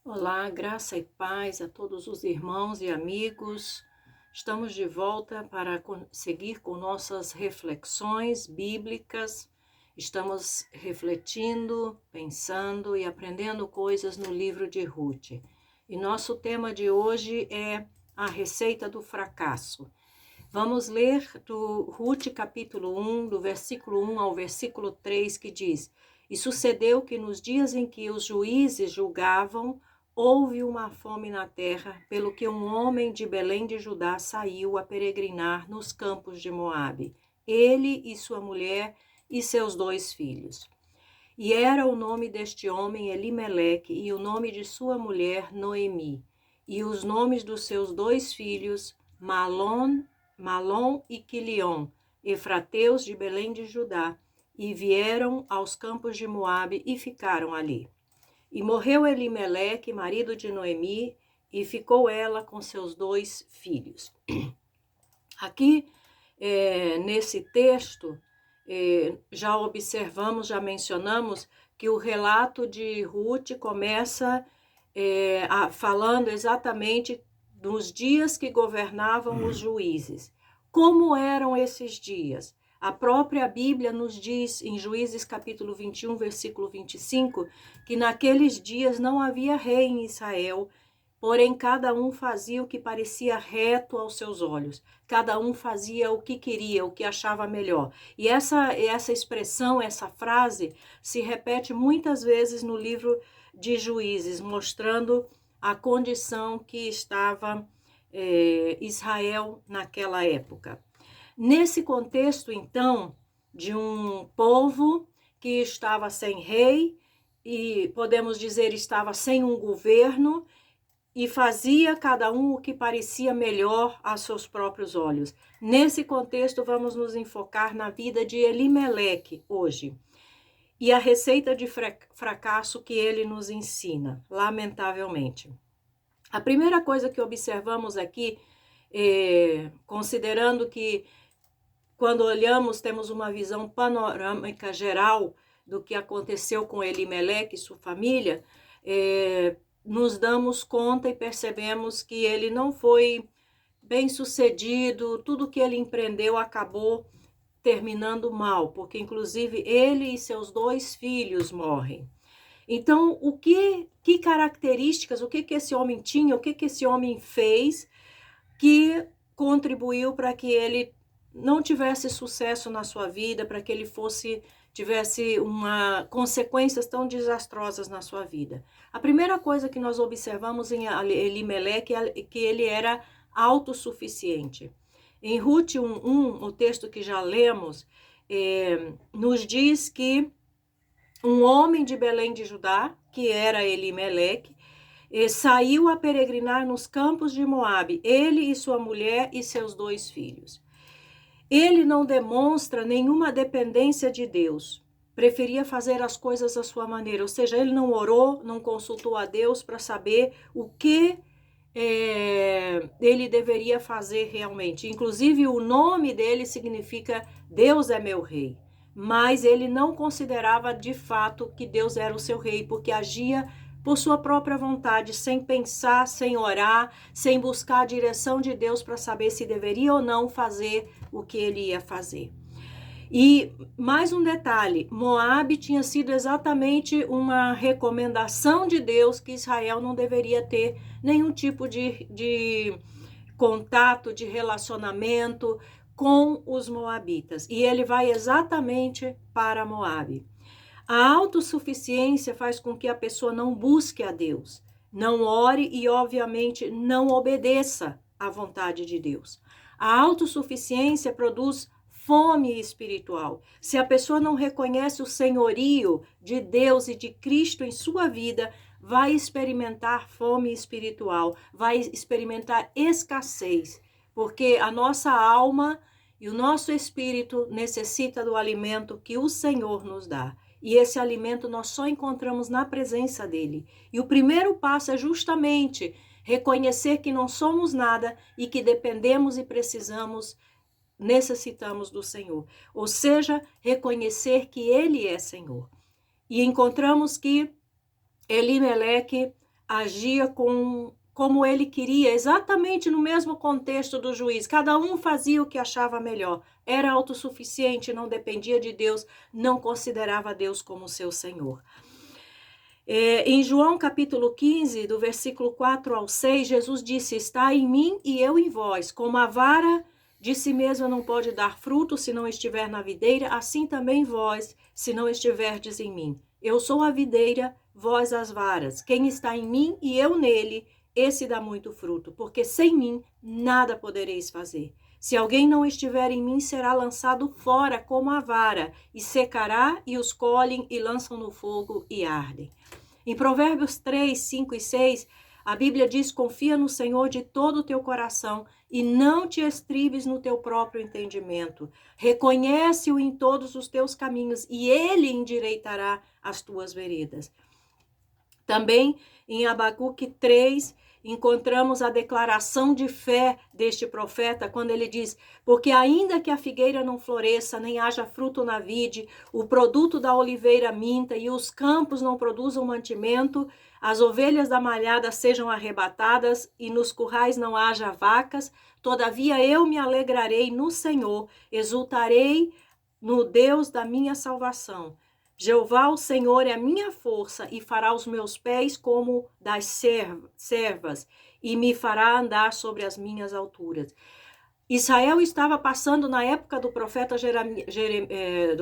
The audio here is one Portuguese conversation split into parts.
Olá, graça e paz a todos os irmãos e amigos. Estamos de volta para seguir com nossas reflexões bíblicas. Estamos refletindo, pensando e aprendendo coisas no livro de Ruth. E nosso tema de hoje é a receita do fracasso. Vamos ler do Ruth capítulo 1, do versículo 1 ao versículo 3, que diz: E sucedeu que nos dias em que os juízes julgavam, houve uma fome na terra, pelo que um homem de Belém de Judá saiu a peregrinar nos campos de Moabe, ele e sua mulher e seus 2 filhos. E era o nome deste homem Elimeleque, e o nome de sua mulher Noemi, e os nomes dos seus 2 filhos Malom e Quilion, efrateus de Belém de Judá, e vieram aos campos de Moabe e ficaram ali. E morreu Elimeleque, marido de Noemi, e ficou ela com seus 2 filhos. Aqui, nesse texto, já observamos, já mencionamos que o relato de Ruth começa falando exatamente dos dias que governavam os juízes. Como eram esses dias? A própria Bíblia nos diz, em Juízes capítulo 21, versículo 25, que naqueles dias não havia rei em Israel, porém cada um fazia o que parecia reto aos seus olhos. Cada um fazia o que queria, o que achava melhor. E essa expressão, essa frase, se repete muitas vezes no livro de Juízes, mostrando a condição que estava Israel naquela época. Nesse contexto, então, de um povo que estava sem rei e, podemos dizer, estava sem um governo, e fazia cada um o que parecia melhor aos seus próprios olhos. Nesse contexto, vamos nos enfocar na vida de Elimeleque hoje e a receita de fracasso que ele nos ensina, lamentavelmente. A primeira coisa que observamos aqui, considerando que quando olhamos temos uma visão panorâmica geral do que aconteceu com Elimeleque e sua família, nos damos conta e percebemos que ele não foi bem sucedido, tudo que ele empreendeu acabou terminando mal, porque inclusive ele e seus 2 filhos morrem. Então, que características, o que esse homem tinha, o que esse homem fez que contribuiu para que ele não tivesse sucesso na sua vida, para que ele tivesse consequências tão desastrosas na sua vida. A primeira coisa que nós observamos em Elimeleque é que ele era autossuficiente. Em Ruth 1:1, o texto que já lemos, nos diz que um homem de Belém de Judá, que era Elimeleque, saiu a peregrinar nos campos de Moabe, ele e sua mulher e seus 2 filhos. Ele não demonstra nenhuma dependência de Deus. Preferia fazer as coisas à sua maneira. Ou seja, ele não orou, não consultou a Deus para saber o que ele deveria fazer realmente. Inclusive, o nome dele significa Deus é meu rei. Mas ele não considerava de fato que Deus era o seu rei, porque agia por sua própria vontade, sem pensar, sem orar, sem buscar a direção de Deus para saber se deveria ou não fazer o que ele ia fazer. E mais um detalhe, Moabe tinha sido exatamente uma recomendação de Deus que Israel não deveria ter nenhum tipo de contato, de relacionamento com os moabitas. E ele vai exatamente para Moabe. A autossuficiência faz com que a pessoa não busque a Deus, não ore e, obviamente, não obedeça à vontade de Deus. A autossuficiência produz fome espiritual. Se a pessoa não reconhece o senhorio de Deus e de Cristo em sua vida, vai experimentar fome espiritual, vai experimentar escassez, porque a nossa alma e o nosso espírito necessita do alimento que o Senhor nos dá. E esse alimento nós só encontramos na presença dele. E o primeiro passo é justamente reconhecer que não somos nada e que dependemos e necessitamos do Senhor. Ou seja, reconhecer que ele é Senhor. E encontramos que Elimeleque agia como ele queria, exatamente no mesmo contexto do juiz. Cada um fazia o que achava melhor. Era autossuficiente, não dependia de Deus, não considerava Deus como seu Senhor. Em João capítulo 15, do versículo 4 ao 6, Jesus disse: está em mim e eu em vós, como a vara de si mesma não pode dar fruto se não estiver na videira, assim também vós, se não estiverdes em mim. Eu sou a videira, vós as varas. Quem está em mim e eu nele, esse dá muito fruto, porque sem mim nada podereis fazer. Se alguém não estiver em mim, será lançado fora como a vara, e secará, e os colhem e lançam no fogo e ardem. Em Provérbios 3, 5 e 6, a Bíblia diz: confia no Senhor de todo o teu coração e não te estribes no teu próprio entendimento. Reconhece-o em todos os teus caminhos e ele endireitará as tuas veredas. Também em Abacuque 3, encontramos a declaração de fé deste profeta, quando ele diz: porque ainda que a figueira não floresça, nem haja fruto na vide, o produto da oliveira minta e os campos não produzam mantimento, as ovelhas da malhada sejam arrebatadas e nos currais não haja vacas, todavia eu me alegrarei no Senhor, exultarei no Deus da minha salvação. Jeová, o Senhor, é a minha força e fará os meus pés como das servas e me fará andar sobre as minhas alturas. Israel estava passando na época do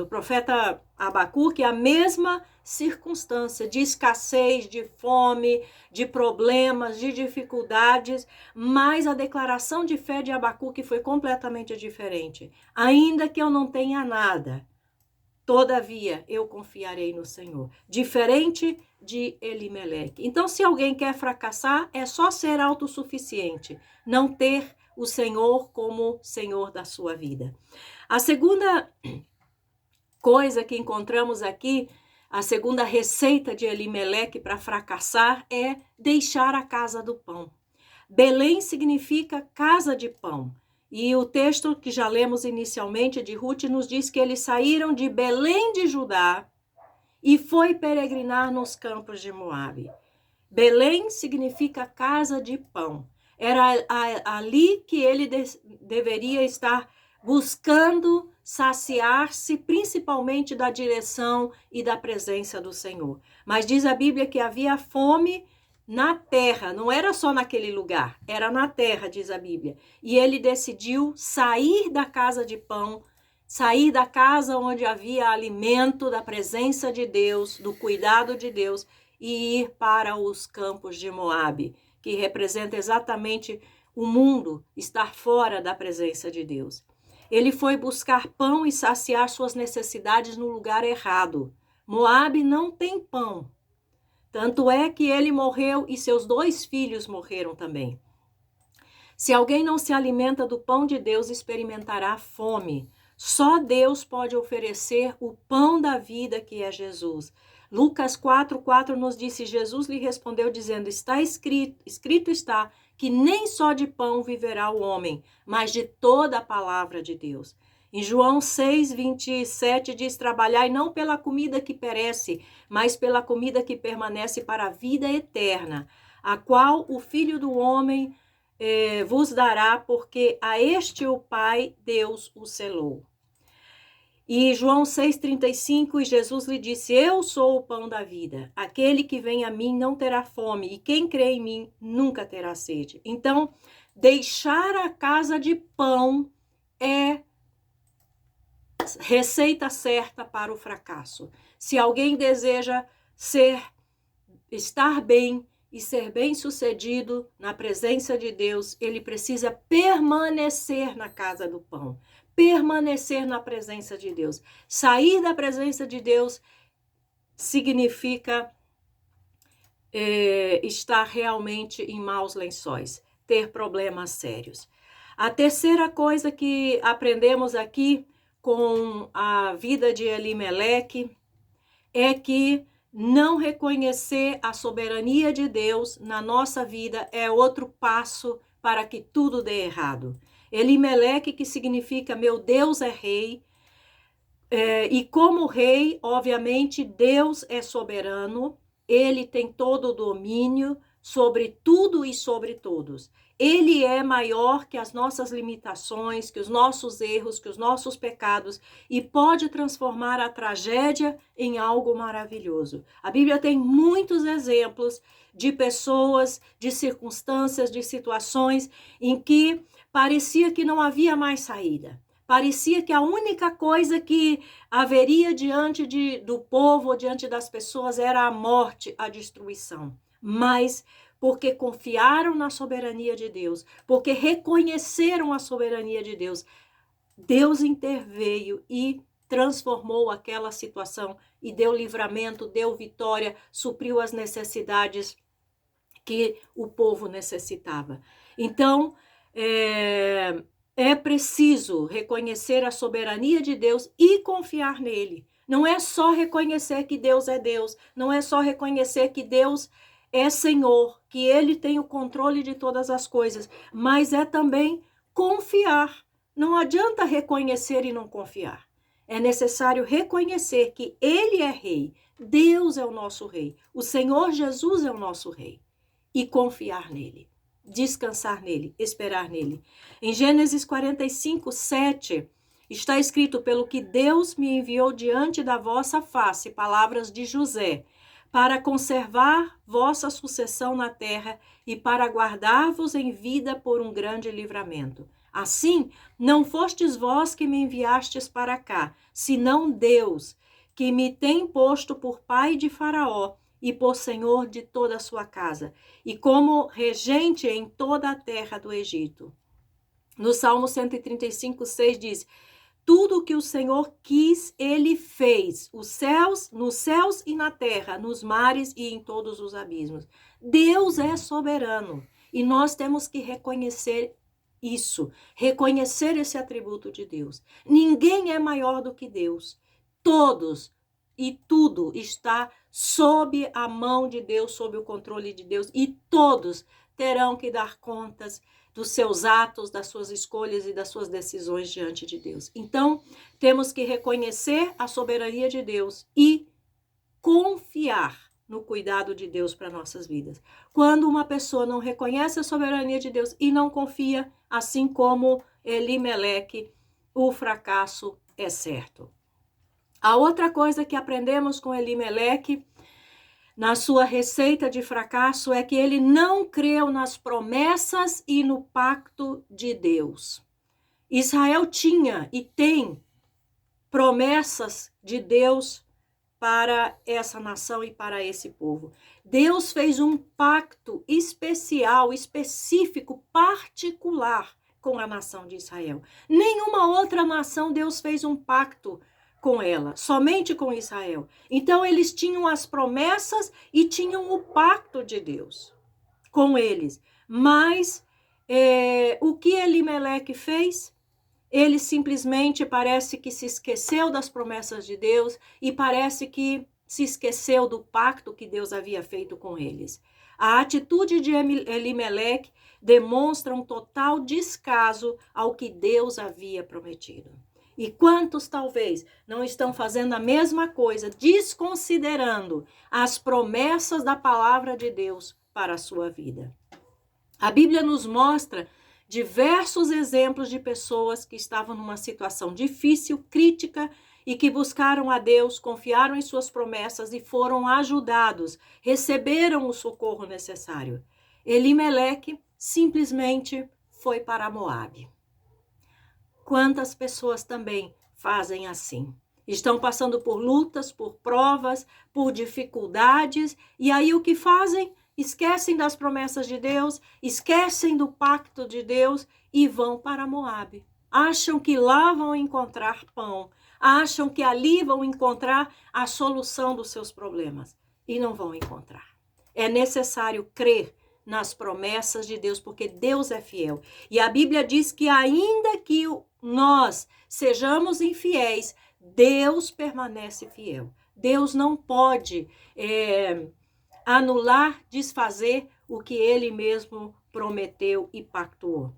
profeta Abacuque a mesma circunstância de escassez, de fome, de problemas, de dificuldades, mas a declaração de fé de Abacuque foi completamente diferente. Ainda que eu não tenha nada, todavia, eu confiarei no Senhor. Diferente de Elimeleque. Então, se alguém quer fracassar, é só ser autossuficiente. Não ter o Senhor como Senhor da sua vida. A segunda coisa que encontramos aqui, a segunda receita de Elimeleque para fracassar é deixar a casa do pão. Belém significa casa de pão. E o texto que já lemos inicialmente de Ruth nos diz que eles saíram de Belém de Judá e foi peregrinar nos campos de Moabe. Belém significa casa de pão. Era ali que ele deveria estar buscando saciar-se, principalmente da direção e da presença do Senhor. Mas diz a Bíblia que havia fome na terra, não era só naquele lugar, era na terra, diz a Bíblia. E ele decidiu sair da casa de pão, sair da casa onde havia alimento, da presença de Deus, do cuidado de Deus, e ir para os campos de Moabe, que representa exatamente o mundo estar fora da presença de Deus. Ele foi buscar pão e saciar suas necessidades no lugar errado. Moabe não tem pão. Tanto é que ele morreu e seus 2 filhos morreram também. Se alguém não se alimenta do pão de Deus, experimentará fome. Só Deus pode oferecer o pão da vida, que é Jesus. Lucas 4:4 nos disse: Jesus lhe respondeu dizendo: está escrito está, que nem só de pão viverá o homem, mas de toda a palavra de Deus. Em João 6:27 diz: trabalhai não pela comida que perece, mas pela comida que permanece para a vida eterna, a qual o Filho do Homem vos dará, porque a este o Pai Deus o selou. E João 6:35, e Jesus lhe disse: eu sou o pão da vida. Aquele que vem a mim não terá fome, e quem crê em mim nunca terá sede. Então, deixar a casa de pão é receita certa para o fracasso. Se alguém deseja estar bem e ser bem-sucedido na presença de Deus, ele precisa permanecer na casa do pão. Permanecer na presença de Deus. Sair da presença de Deus significa estar realmente em maus lençóis, ter problemas sérios. A terceira coisa que aprendemos aqui com a vida de Elimeleque é que não reconhecer a soberania de Deus na nossa vida é outro passo para que tudo dê errado. Elimeleque, que significa meu Deus é rei, e como rei, obviamente, Deus é soberano, ele tem todo o domínio, sobre tudo e sobre todos. Ele é maior que as nossas limitações, que os nossos erros, que os nossos pecados, e pode transformar a tragédia em algo maravilhoso. A Bíblia tem muitos exemplos de pessoas, de circunstâncias, de situações em que parecia que não havia mais saída. Parecia que a única coisa que haveria diante do povo, diante das pessoas, era a morte, a destruição. Mas porque confiaram na soberania de Deus, porque reconheceram a soberania de Deus, Deus interveio e transformou aquela situação e deu livramento, deu vitória, supriu as necessidades que o povo necessitava. Então, é preciso reconhecer a soberania de Deus e confiar nele. Não é só reconhecer que Deus é Deus, não é só reconhecer que Deus é Senhor, que ele tem o controle de todas as coisas, mas é também confiar. Não adianta reconhecer e não confiar. É necessário reconhecer que ele é rei, Deus é o nosso rei, o Senhor Jesus é o nosso rei, e confiar nele, descansar nele, esperar nele. Em Gênesis 45, 7, está escrito: pelo que Deus me enviou diante da vossa face, palavras de José, para conservar vossa sucessão na terra e para guardar-vos em vida por um grande livramento. Assim, não fostes vós que me enviastes para cá, senão Deus, que me tem posto por pai de Faraó e por senhor de toda a sua casa, e como regente em toda a terra do Egito. No Salmo 135, 6 diz: tudo o que o Senhor quis, ele fez, nos céus e na terra, nos mares e em todos os abismos. Deus é soberano e nós temos que reconhecer isso, reconhecer esse atributo de Deus. Ninguém é maior do que Deus. Todos e tudo está sob a mão de Deus, sob o controle de Deus, e todos terão que dar contas dos seus atos, das suas escolhas e das suas decisões diante de Deus. Então, temos que reconhecer a soberania de Deus e confiar no cuidado de Deus para nossas vidas. Quando uma pessoa não reconhece a soberania de Deus e não confia, assim como Elimeleque, o fracasso é certo. A outra coisa que aprendemos com Elimeleque, na sua receita de fracasso, é que ele não creu nas promessas e no pacto de Deus. Israel tinha e tem promessas de Deus para essa nação e para esse povo. Deus fez um pacto especial, específico, particular com a nação de Israel. Nenhuma outra nação Deus fez um pacto com ela, somente com Israel. Então eles tinham as promessas e tinham o pacto de Deus com eles. Mas o que Elimeleque fez? Ele simplesmente parece que se esqueceu das promessas de Deus e parece que se esqueceu do pacto que Deus havia feito com eles. A atitude de Elimeleque demonstra um total descaso ao que Deus havia prometido. E quantos talvez não estão fazendo a mesma coisa, desconsiderando as promessas da palavra de Deus para a sua vida? A Bíblia nos mostra diversos exemplos de pessoas que estavam numa situação difícil, crítica, e que buscaram a Deus, confiaram em suas promessas e foram ajudados, receberam o socorro necessário. Elimeleque simplesmente foi para Moabe. Quantas pessoas também fazem assim? Estão passando por lutas, por provas, por dificuldades, e aí o que fazem? Esquecem das promessas de Deus, esquecem do pacto de Deus e vão para Moabe. Acham que lá vão encontrar pão, acham que ali vão encontrar a solução dos seus problemas e não vão encontrar. É necessário crer nas promessas de Deus, porque Deus é fiel. E a Bíblia diz que ainda que nós sejamos infiéis, Deus permanece fiel. Deus não pode anular, desfazer o que ele mesmo prometeu e pactuou.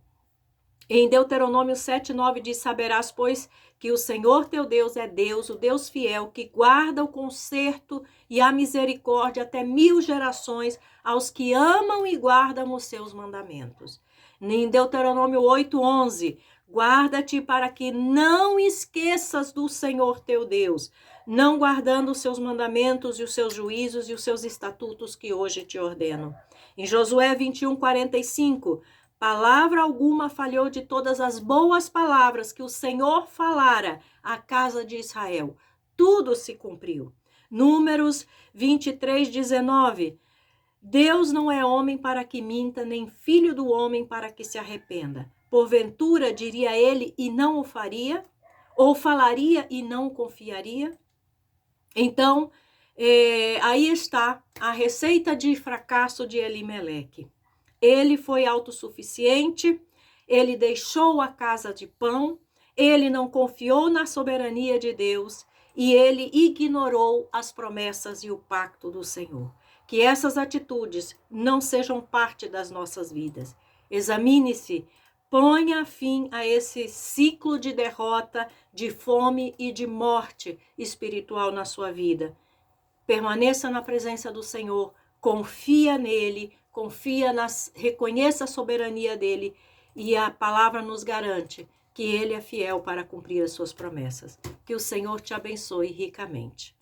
Em Deuteronômio 7:9 diz: saberás, pois, que o Senhor teu Deus é Deus, o Deus fiel, que guarda o conserto e a misericórdia até 1000 gerações aos que amam e guardam os seus mandamentos. Em Deuteronômio 8:11, guarda-te para que não esqueças do Senhor teu Deus, não guardando os seus mandamentos e os seus juízos e os seus estatutos que hoje te ordeno. Em Josué 21:45, palavra alguma falhou de todas as boas palavras que o Senhor falara à casa de Israel. Tudo se cumpriu. Números 23:19. Deus não é homem para que minta, nem filho do homem para que se arrependa. Porventura, diria ele, e não o faria? Ou falaria e não confiaria? Então, aí está a receita de fracasso de Elimeleque. Ele foi autossuficiente, ele deixou a casa de pão, ele não confiou na soberania de Deus e ele ignorou as promessas e o pacto do Senhor. Que essas atitudes não sejam parte das nossas vidas. Examine-se, ponha fim a esse ciclo de derrota, de fome e de morte espiritual na sua vida. Permaneça na presença do Senhor, confia nele, reconheça a soberania dele e a palavra nos garante que ele é fiel para cumprir as suas promessas. Que o Senhor te abençoe ricamente.